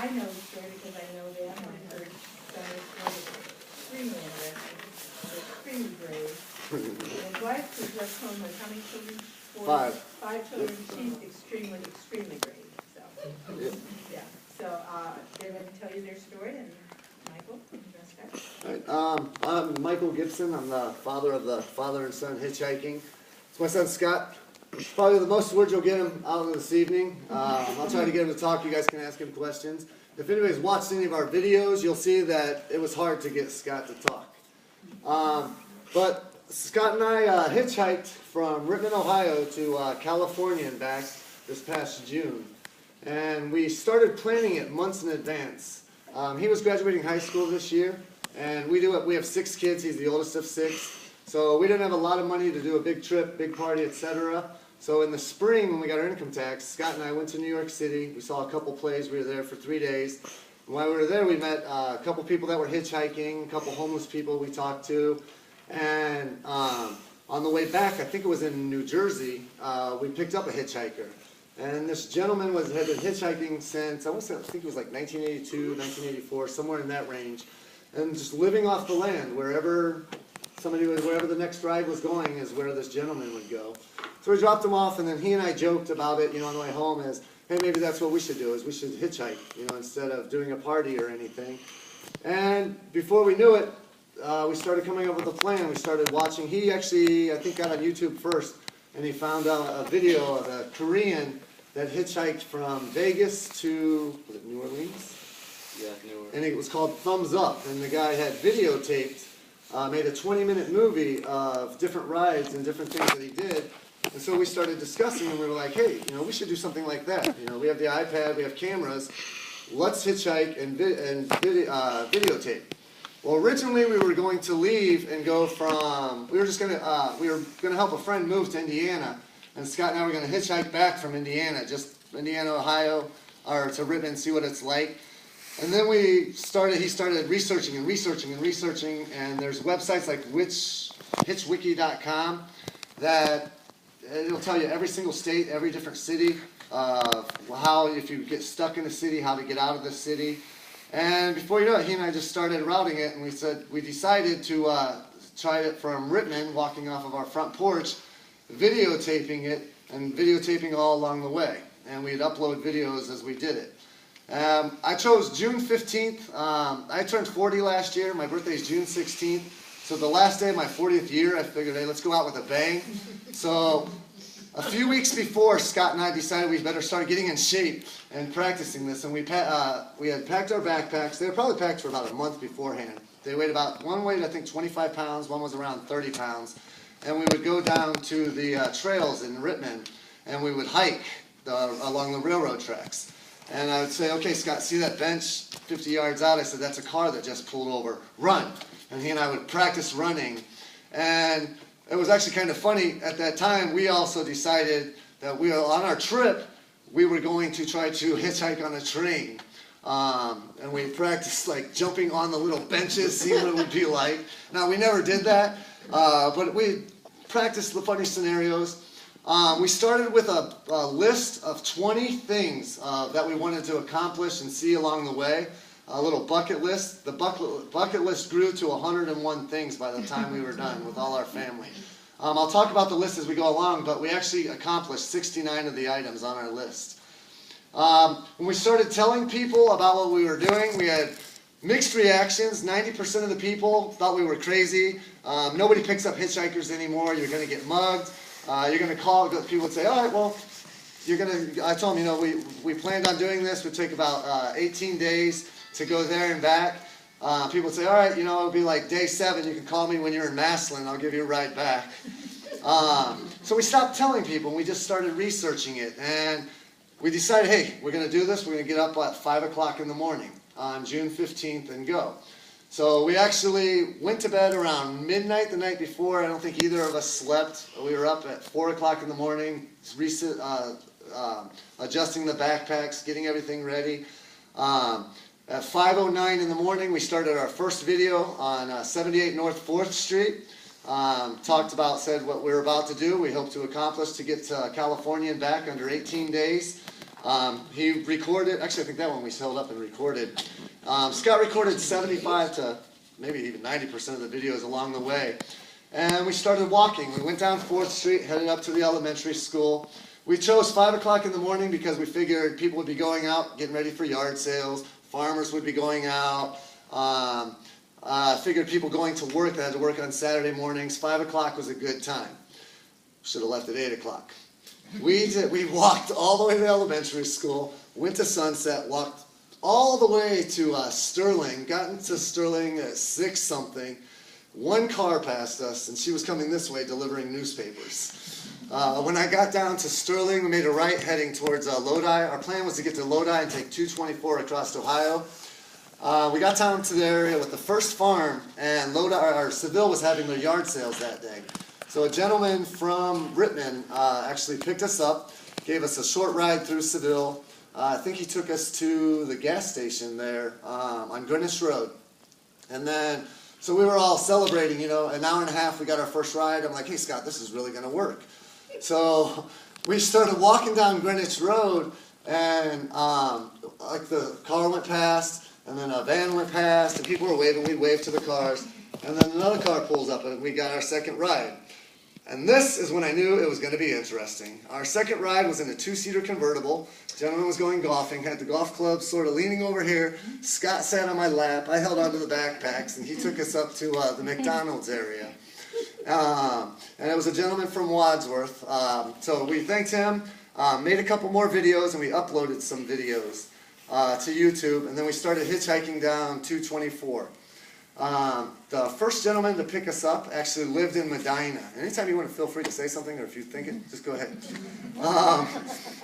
I know the story because I know them. I heard some of the story extremely interesting, extremely brave. And his wife was left home with how many children? Five children. She's extremely brave. So, yeah. So they're going to tell you their story, and Michael, you want to start? All right, I'm Michael Gibson. I'm the father of the father and son hitchhiking. It's my son Scott. Probably the most words you'll get him out of this evening. I'll try to get him to talk. You guys can ask him questions. If anybody's watched any of our videos, you'll see that it was hard to get Scott to talk. But Scott and I hitchhiked from Rittman, Ohio to California and back this past June. And we started planning it months in advance. He was graduating high school this year, and we have 6 kids. He's the oldest of 6. So we didn't have a lot of money to do a big trip, big party, etc. So in the spring, when we got our income tax, Scott and I went to New York City. We saw a couple plays. We were there for 3 days. And while we were there, we met a couple people that were hitchhiking, a couple homeless people we talked to. And on the way back, I think it was in New Jersey, we picked up a hitchhiker. And this gentleman had been hitchhiking since, I think it was like 1982, 1984, somewhere in that range. And just living off the land, wherever the next ride was going is where this gentleman would go. So we dropped him off, and then he and I joked about it, on the way home as, hey, maybe that's what we should do, is we should hitchhike, instead of doing a party or anything. And before we knew it, we started coming up with a plan. We started watching. He actually, I think, got on YouTube first, and he found out a video of a Korean that hitchhiked from Vegas to, was it New Orleans? Yeah, New Orleans. And it was called Thumbs Up, and the guy had videotaped, made a 20-minute movie of different rides and different things that he did. And so we started discussing, and we were like, hey, we should do something like that. We have the iPad, we have cameras. Let's hitchhike and videotape. Well, originally we were going to leave and go from, we were going to help a friend move to Indiana, and Scott and I were going to hitchhike back from Indiana, just Indiana, Ohio, or to Rittman, see what it's like. And then he started researching, and there's websites like hitchwiki.com that it'll tell you every single state, every different city, how, if you get stuck in a city, how to get out of the city. And before you know it, he and I just started routing it, and we decided to try it from Rittman, walking off of our front porch, videotaping it, and videotaping all along the way. And we'd upload videos as we did it. I chose June 15th. I turned 40 last year. My birthday is June 16th. So the last day of my 40th year, I figured, hey, let's go out with a bang. So a few weeks before, Scott and I decided we better start getting in shape and practicing this. And we had packed our backpacks. They were probably packed for about a month beforehand. They weighed one weighed, I think, 25 pounds. One was around 30 pounds. And we would go down to the trails in Rittman, and we would hike along the railroad tracks. And I would say, okay, Scott, see that bench 50 yards out? I said, that's a car that just pulled over. Run. And he and I would practice running. And it was actually kind of funny. At that time, we also decided that on our trip, we were going to try to hitchhike on a train. And we practiced like jumping on the little benches, seeing what it would be like. Now, we never did that, but we practiced the funny scenarios. We started with a list of 20 things that we wanted to accomplish and see along the way. A little bucket list. The bucket list grew to 101 things by the time we were done with all our family. I'll talk about the list as we go along, but we actually accomplished 69 of the items on our list. When we started telling people about what we were doing, we had mixed reactions. 90% of the people thought we were crazy. Nobody picks up hitchhikers anymore. You're going to get mugged. You're going to call, people would say, all right, well, I told them, we planned on doing this. It would take about 18 days to go there and back. People would say, all right, it'll be like day 7. You can call me when you're in Massillon. I'll give you a ride back. So we stopped telling people, and we just started researching it. And we decided, hey, we're going to do this. We're going to get up at 5 o'clock in the morning on June 15th and go. So we actually went to bed around midnight the night before. I don't think either of us slept. We were up at 4 o'clock in the morning, adjusting the backpacks, getting everything ready. At 5:09 in the morning, we started our first video on 78 North 4th Street. Said what we were about to do. We hope to accomplish to get to California and back under 18 days. He recorded, actually I think that one we held up and recorded. Scott recorded 75 to maybe even 90% of the videos along the way. And we started walking. We went down 4th Street, headed up to the elementary school. We chose 5 o'clock in the morning because we figured people would be going out, getting ready for yard sales. Farmers would be going out. Figured people going to work that had to work on Saturday mornings. 5 o'clock was a good time. Should have left at 8 o'clock. We walked all the way to elementary school, went to Sunset, walked all the way to Sterling, got into Sterling at 6 something. One car passed us, and she was coming this way delivering newspapers. When I got down to Sterling, we made a right heading towards Lodi. Our plan was to get to Lodi and take 224 across Ohio. We got down to the area with the first farm, and Seville was having their yard sales that day. So a gentleman from Rittman actually picked us up, gave us a short ride through Seville. I think he took us to the gas station there on Greenwich Road. And then, so we were all celebrating, you know, an hour and a half, we got our first ride. I'm like, hey Scott, this is really going to work. So we started walking down Greenwich Road, and like the car went past, and then a van went past, and people were waving. We waved to the cars, and then another car pulls up, and we got our second ride. And this is when I knew it was going to be interesting. Our second ride was in a 2-seater convertible. The gentleman was going golfing, had the golf club sort of leaning over here. Scott sat on my lap. I held onto the backpacks, and he took us up to the McDonald's area. And it was a gentleman from Wadsworth. So we thanked him, made a couple more videos, and we uploaded some videos to YouTube. And then we started hitchhiking down 224. The first gentleman to pick us up actually lived in Medina. Anytime you want to feel free to say something, or if you think it, just go ahead.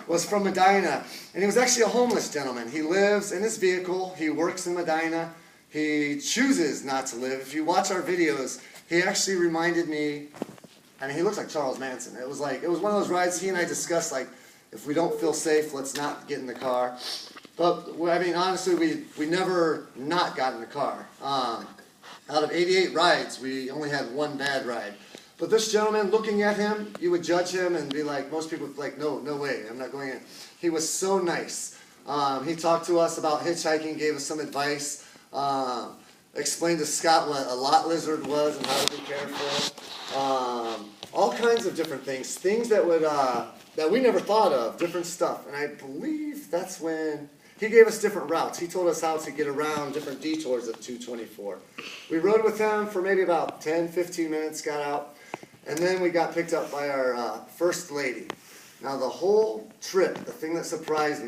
Was from Medina. And he was actually a homeless gentleman. He lives in his vehicle. He works in Medina. He chooses not to live. If you watch our videos, he actually reminded me, I mean, he looks like Charles Manson. It was one of those rides he and I discussed, like, if we don't feel safe, let's not get in the car. But, I mean, honestly, we never not got in the car. Out of 88 rides, we only had one bad ride. But this gentleman, looking at him, you would judge him and be like, most people would be like, no way, I'm not going in. He was so nice. He talked to us about hitchhiking, gave us some advice, explained to Scott what a lot lizard was and how to be careful. All kinds of different things that we never thought of, different stuff. And I believe that's when he gave us different routes. He told us how to get around different detours of 224. We rode with him for maybe about 10, 15 minutes, got out, and then we got picked up by our first lady. Now the whole trip, the thing that surprised me,